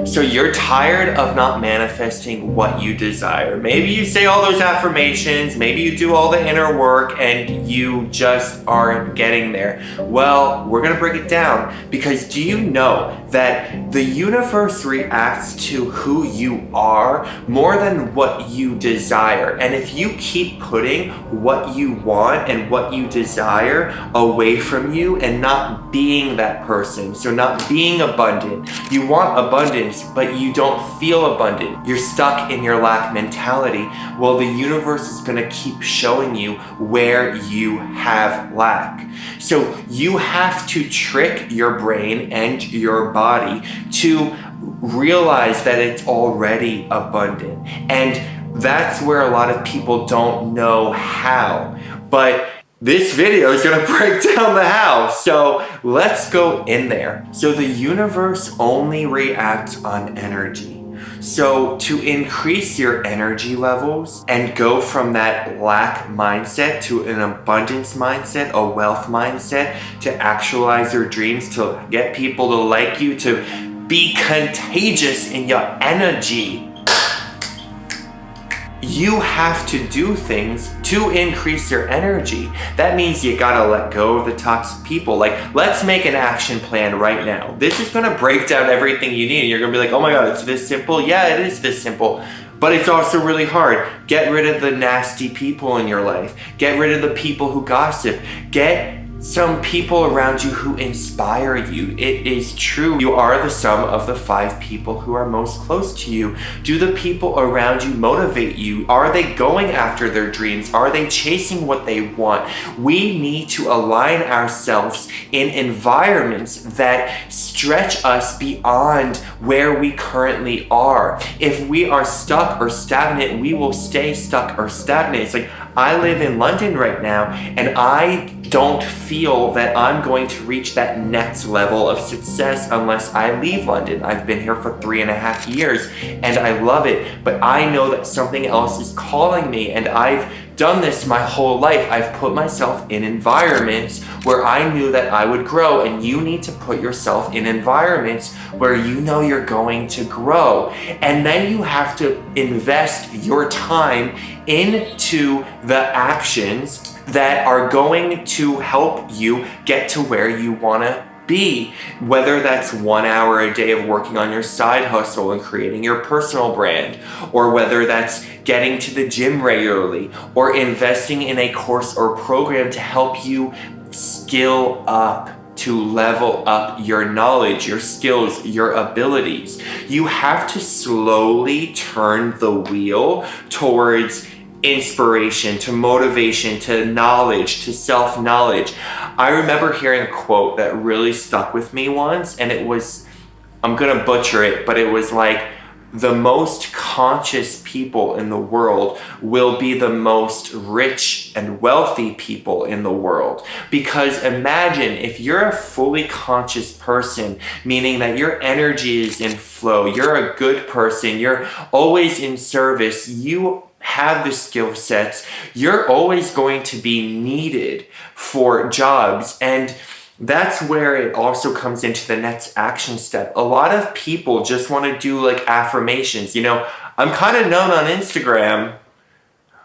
So you're tired of not manifesting what you desire. Maybe you say all those affirmations, maybe you do all the inner work and you just aren't getting there. Well, we're gonna break it down, because do you know that the universe reacts to who you are more than what you desire? And if you keep putting what you want and what you desire away from you and not being that person, so not being abundant, you want abundance, but you don't feel abundant. You're stuck in your lack mentality. Well, the universe is gonna keep showing you where you have lack. So you have to trick your brain and your body to realize that it's already abundant. And that's where a lot of people don't know how. But this video is gonna break down the how, so let's go in there. So the universe only reacts on energy. So to increase your energy levels and go from that lack mindset to an abundance mindset, a wealth mindset, to actualize your dreams, to get people to like you, to be contagious in your energy, you have to do things to increase your energy. That means you gotta let go of the toxic people. Like, let's make an action plan right now. This is gonna break down everything you need. You're gonna be like, oh my God, it's this simple? Yeah, it is this simple. But it's also really hard. Get rid of the nasty people in your life. Get rid of the people who gossip. Get some people around you who inspire you. It is true. You are the sum of the 5 people who are most close to you. Do the people around you motivate you? Are they going after their dreams? Are they chasing what they want? We need to align ourselves in environments that stretch us beyond where we currently are. If we are stuck or stagnant, we will stay stuck or stagnant. It's like, I live in London right now, and I don't feel that I'm going to reach that next level of success unless I leave London. I've been here for 3.5 years and I love it, but I know that something else is calling me, and I've done this my whole life. I've put myself in environments where I knew that I would grow, and you need to put yourself in environments where you know you're going to grow. And then you have to invest your time into the actions that are going to help you get to where you want to be. Whether that's 1 hour a day of working on your side hustle and creating your personal brand, or whether that's getting to the gym regularly, or investing in a course or program to help you skill up, to level up your knowledge, your skills, your abilities. You have to slowly turn the wheel towards inspiration, to motivation, to knowledge, to self-knowledge. I remember hearing a quote that really stuck with me once, and it was, I'm gonna butcher it, but it was like, the most conscious people in the world will be the most rich and wealthy people in the world. Because imagine if you're a fully conscious person, meaning that your energy is in flow, you're a good person, you're always in service, you have the skill sets, you're always going to be needed for jobs. And that's where it also comes into the next action step. A lot of people just want to do like affirmations. You know, I'm kind of known on Instagram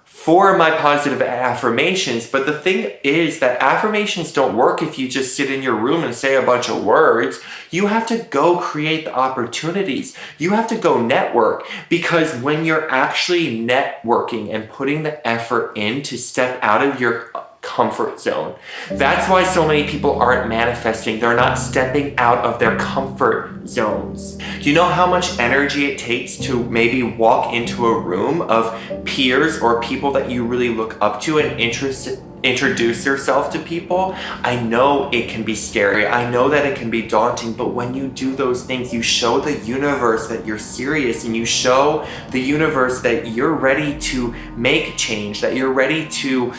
for my positive affirmations, but the thing is that affirmations don't work if you just sit in your room and say a bunch of words. You have to go create the opportunities. You have to go network, because when you're actually networking and putting the effort in to step out of your comfort zone. That's why so many people aren't manifesting. They're not stepping out of their comfort zones. Do you know how much energy it takes to maybe walk into a room of peers or people that you really look up to and introduce yourself to people? I know it can be scary. I know that it can be daunting, but when you do those things, you show the universe that you're serious, and you show the universe that you're ready to make change, that you're ready to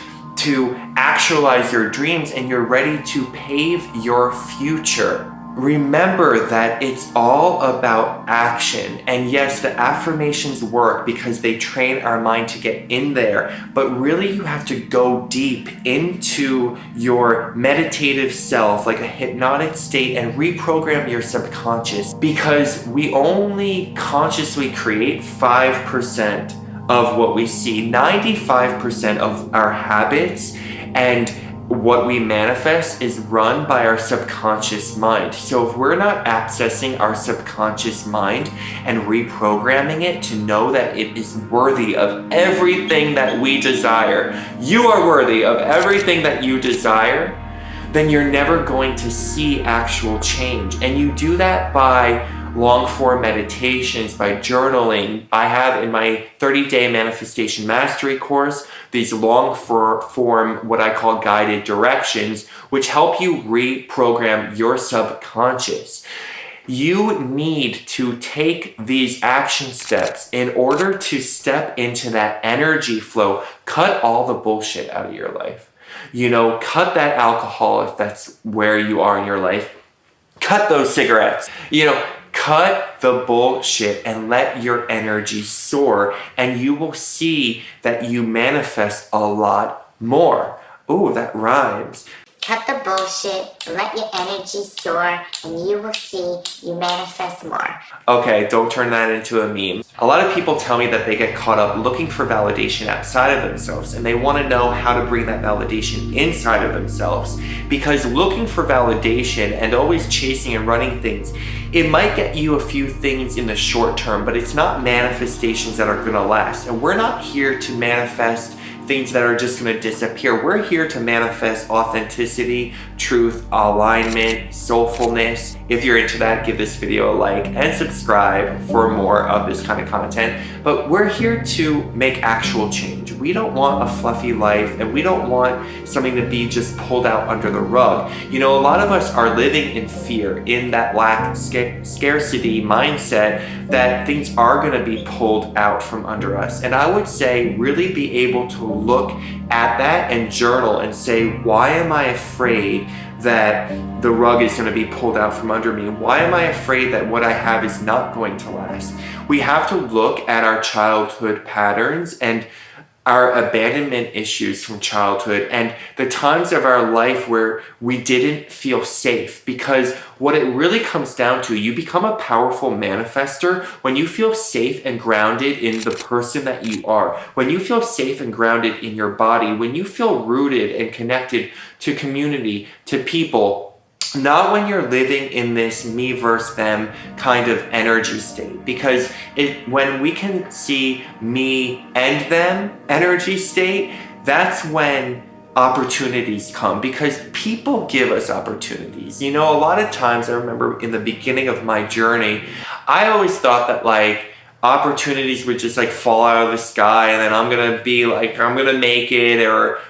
actualize your dreams, and you're ready to pave your future. remember that it's all about action. And yes, the affirmations work because they train our mind to get in there, but really you have to go deep into your meditative self, like a hypnotic state, and reprogram your subconscious, because we only consciously create 5% of what we see. 95% of our habits and what we manifest is run by our subconscious mind. So if we're not accessing our subconscious mind and reprogramming it to know that it is worthy of everything that we desire, you are worthy of everything that you desire, then you're never going to see actual change. And you do that by long form meditations, by journaling. I have in my 30-day manifestation mastery course these long form, what I call guided directions, which help you reprogram your subconscious. You need to take these action steps in order to step into that energy flow. Cut all the bullshit out of your life. Cut that alcohol if that's where you are in your life. Cut those cigarettes. Cut the bullshit and let your energy soar, and you will see that you manifest a lot more. Ooh, that rhymes. Cut the bullshit, let your energy soar, and you will see you manifest more. Okay, don't turn that into a meme. A lot of people tell me that they get caught up looking for validation outside of themselves, and they want to know how to bring that validation inside of themselves. Because looking for validation and always chasing and running things, it might get you a few things in the short term, but it's not manifestations that are going to last. And we're not here to manifest things that are just going to disappear. We're here to manifest authenticity, truth, alignment, soulfulness. If you're into that, give this video a like and subscribe for more of this kind of content. But we're here to make actual change. We don't want a fluffy life, and we don't want something to be just pulled out under the rug. A lot of us are living in fear, in that lack, scarcity mindset that things are going to be pulled out from under us. And I would say really be able to look at that and journal and say, why am I afraid that the rug is going to be pulled out from under me? Why am I afraid that what I have is not going to last? We have to look at our childhood patterns and our abandonment issues from childhood and the times of our life where we didn't feel safe. Because what it really comes down to, you become a powerful manifester when you feel safe and grounded in the person that you are. When you feel safe and grounded in your body. When you feel rooted and connected to community, to people. Not when you're living in this me versus them kind of energy state. Because when we can see me and them energy state, that's when opportunities come, because people give us opportunities. A lot of times, I remember in the beginning of my journey, I always thought that opportunities would just fall out of the sky, and then I'm gonna make it, or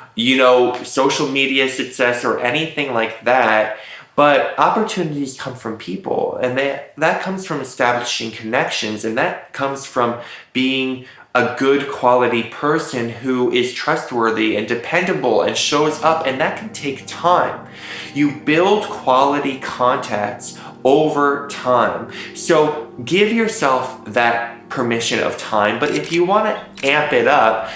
social media success or anything like that. But opportunities come from people, and that comes from establishing connections, and that comes from being a good quality person who is trustworthy and dependable and shows up, and that can take time. You build quality contacts over time. So give yourself that permission of time. But if you want to amp it up,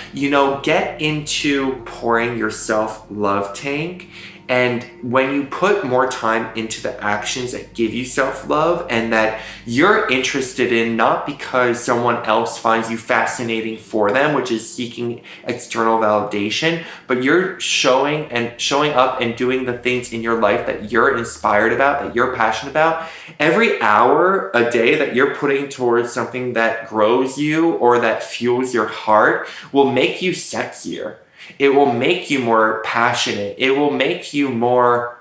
get into pouring your self-love tank. And when you put more time into the actions that give you self-love and that you're interested in, not because someone else finds you fascinating for them, which is seeking external validation, but you're showing up and doing the things in your life that you're inspired about, that you're passionate about, every hour a day that you're putting towards something that grows you or that fuels your heart will make you sexier. It will make you more passionate. It will make you more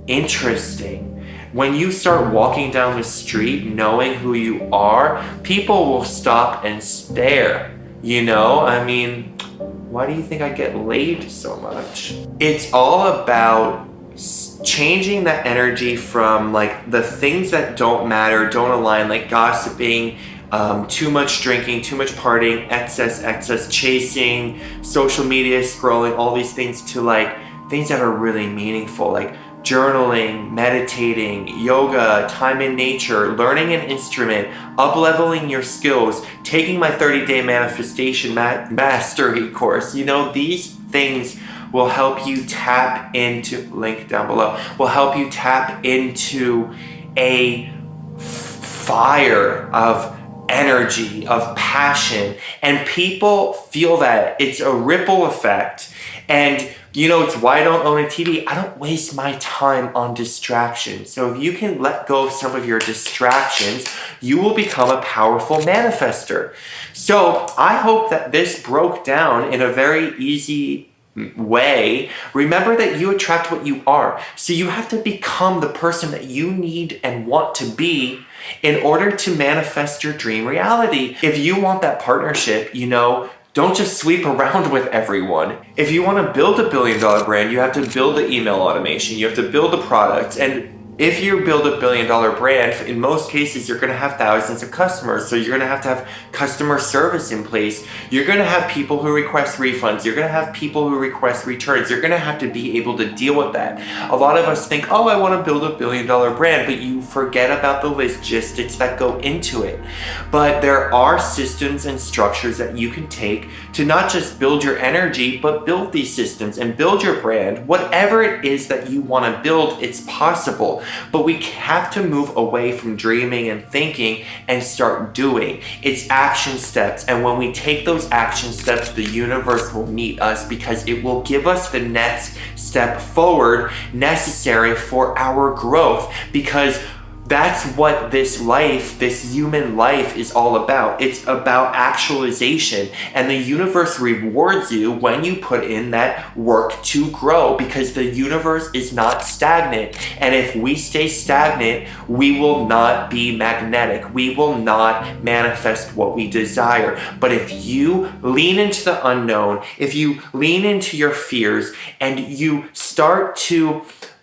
interesting. When you start walking down the street knowing who you are, people will stop and stare. Why do you think I get laid so much? It's all about changing that energy from the things that don't matter, don't align, like gossiping, too much drinking, too much partying, excess chasing, social media scrolling, all these things, to things that are really meaningful, like journaling, meditating, yoga, time in nature, learning an instrument, up-leveling your skills, taking my 30-day manifestation mastery course. You know, these things will help you tap into, link down below, will help you tap into a fire of energy, of passion, and people feel that. It's a ripple effect. And you know, it's why I don't own a TV. I don't waste my time on distractions. So if you can let go of some of your distractions, you will become a powerful manifester. So I hope that this broke down in a very easy way. Remember that you attract what you are. So you have to become the person that you need and want to be in order to manifest your dream reality. If you want that partnership, you know, don't just sweep around with everyone. If you want to build $1 billion brand, you have to build the email automation. You have to build the product. And if you build $1 billion brand, in most cases, you're going to have thousands of customers. So you're going to have customer service in place. You're going to have people who request refunds. You're going to have people who request returns. You're going to have to be able to deal with that. A lot of us think, oh, I want to build $1 billion brand, but you forget about the logistics that go into it. But there are systems and structures that you can take to not just build your energy, but build these systems and build your brand. Whatever it is that you want to build, it's possible. But we have to move away from dreaming and thinking and start doing. It's action steps. And when we take those action steps, the universe will meet us because it will give us the next step forward necessary for our growth. Because that's what this life, this human life is all about. It's about actualization. And the universe rewards you when you put in that work to grow, because the universe is not stagnant. And if we stay stagnant, we will not be magnetic. We will not manifest what we desire. But if you lean into the unknown, if you lean into your fears, and you start to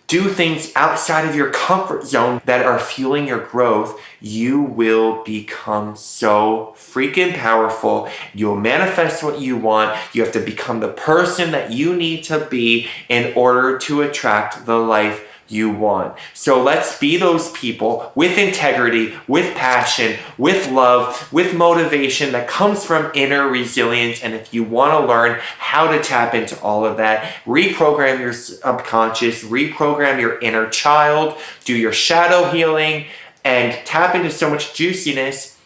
do things outside of your comfort zone that are fueling your growth, you will become so freaking powerful. You'll manifest what you want. You have to become the person that you need to be in order to attract the life you want. So let's be those people with integrity, with passion, with love, with motivation that comes from inner resilience. And if you want to learn how to tap into all of that, reprogram your subconscious, reprogram your inner child, do your shadow healing, and tap into so much juiciness,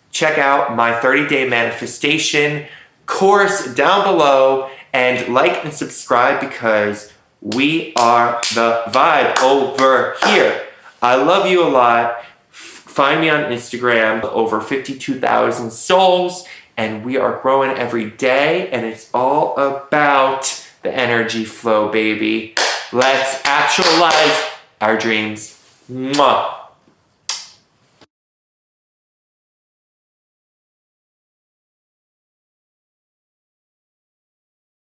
check out my 30-day manifestation course down below, and like and subscribe, because we are the vibe over here. I love you a lot. Find me on Instagram, over 52,000 souls, and we are growing every day, and it's all about the energy flow, baby. Let's actualize our dreams. Mwah.